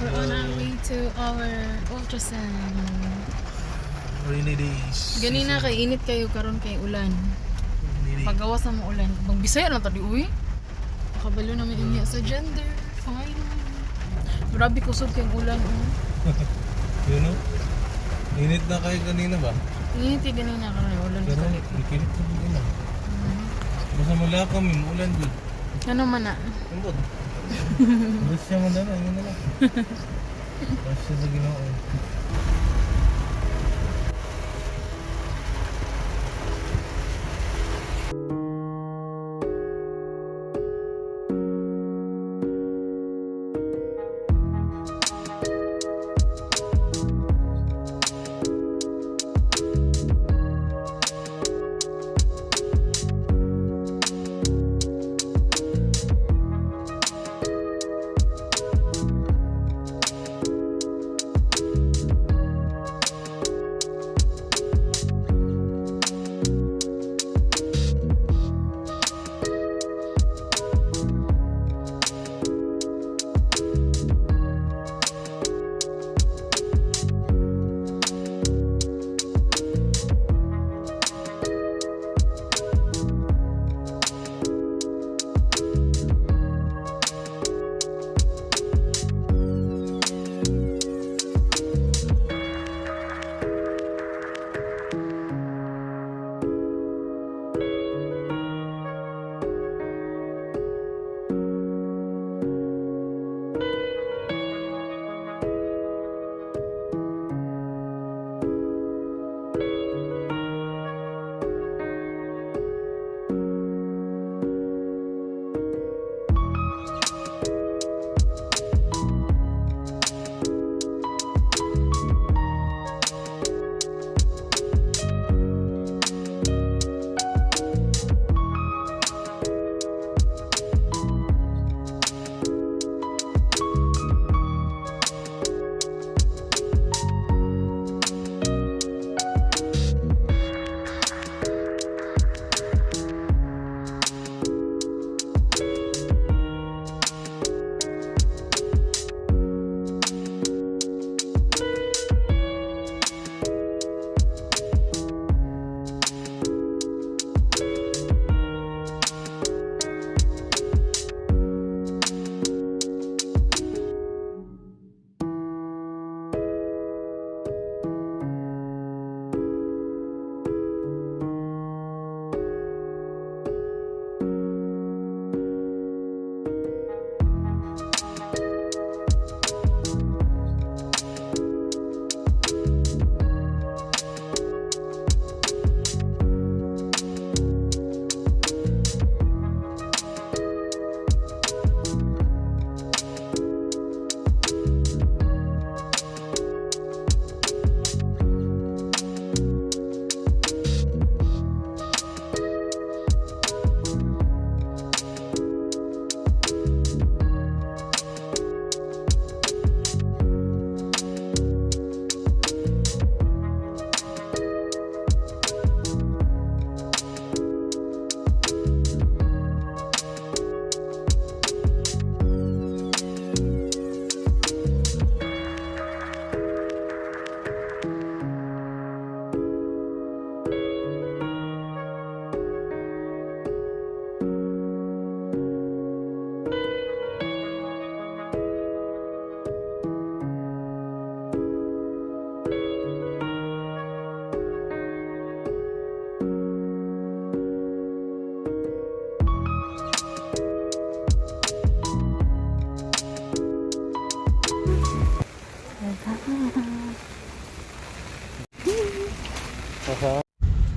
We're on our way to our ultrasound. Rainy days. Ganina kay init kayo karon kay ulan. Rainy days. Paggawas na mo ulan. Bang Bisaya na tadi uy. Nakabalo namin inya sa gender. Fine. Grabe kusog kay ulan oh. Yun o? Init na kayo kanina ba? Init yung ganina karon ulan Pero balik. ikinit na kanina. Basta mula kami, ulan good. Ano man na? Ambot. Basta siya man na, yun na lang. Basta siya sa Ginoo.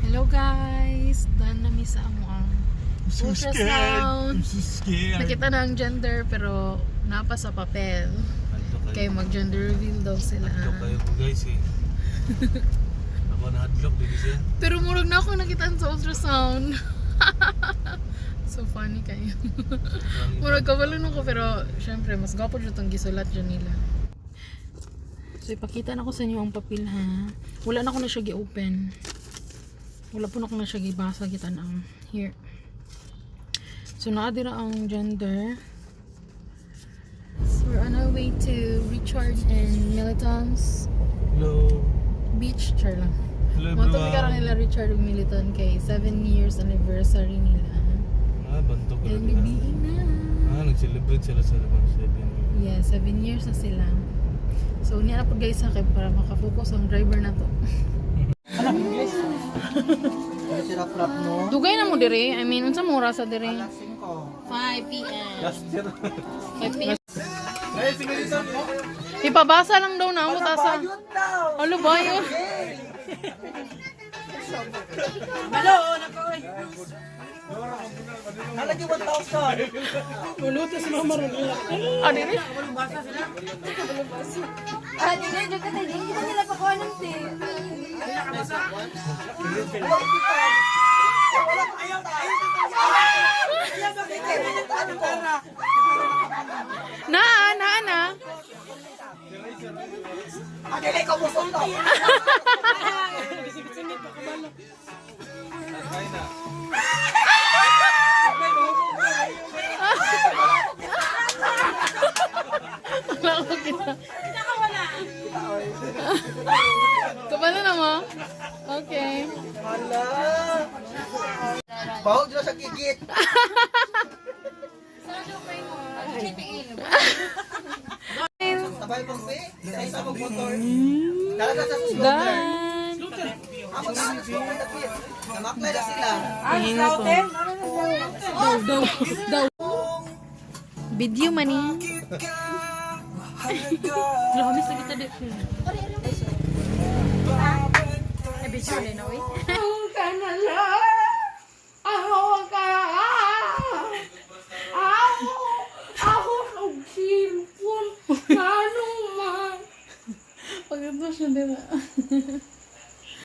Hello guys! Daan nami sa amo ang ultrasound. I'm so scared. Nakita na ang gender pero napa sa papel. Kaya mag-gender reveal daw sila. Adlock kayo po guys eh. Ako na adlock din siya. Pero murag na ako nakitaan sa ultrasound. So funny kayo. Murag kabalo ko pero syempre mas gwapo dyan itong gisulat dyan nila. So ipakita na ko sa inyo ang papel ha. Wala na ko na siya gi-open. Wala po na ko na siya gibasa kita na here. So naadira ang gender. So we're on our way to reach recharge in Militons Hello. Beach. Char lang. Hello Mga tumi everyone. ka nila Richard ug Militon kay 7 years anniversary nila. Bantok ko And rin gabiing na. nag-celebrate sila sa labang 7 years. Yeah, 7 years na sila. So, niya na po guys sa akin para makafocus ang driver na to. Sirap-rap mo. Dugay na mo dire. I mean, unsa mo oras sa dire? 5 p.m. Last year. 5 p.m. Ay, sige dito. Ipabasa lang daw na. Mutasa. Ano ba yun? Malo, nakoy. Nalagi 1,000. Mulutas na marunila. Ano rin? Di na, joke tayo. Hindi na nila pakuha ng tip. Na. Adili ko mo sunto. Wala ko kita. Kabalo na mo? Okay. Hala. Bahog dito sa gigit. Sabay mong be, isa mong motor. Dalaga sa slaughter. Amo na sa slaughter na pit. Namaklay na sila. Daw. Video mani. Lahamis na kita dito. Ay, video na no, Pag ito siya din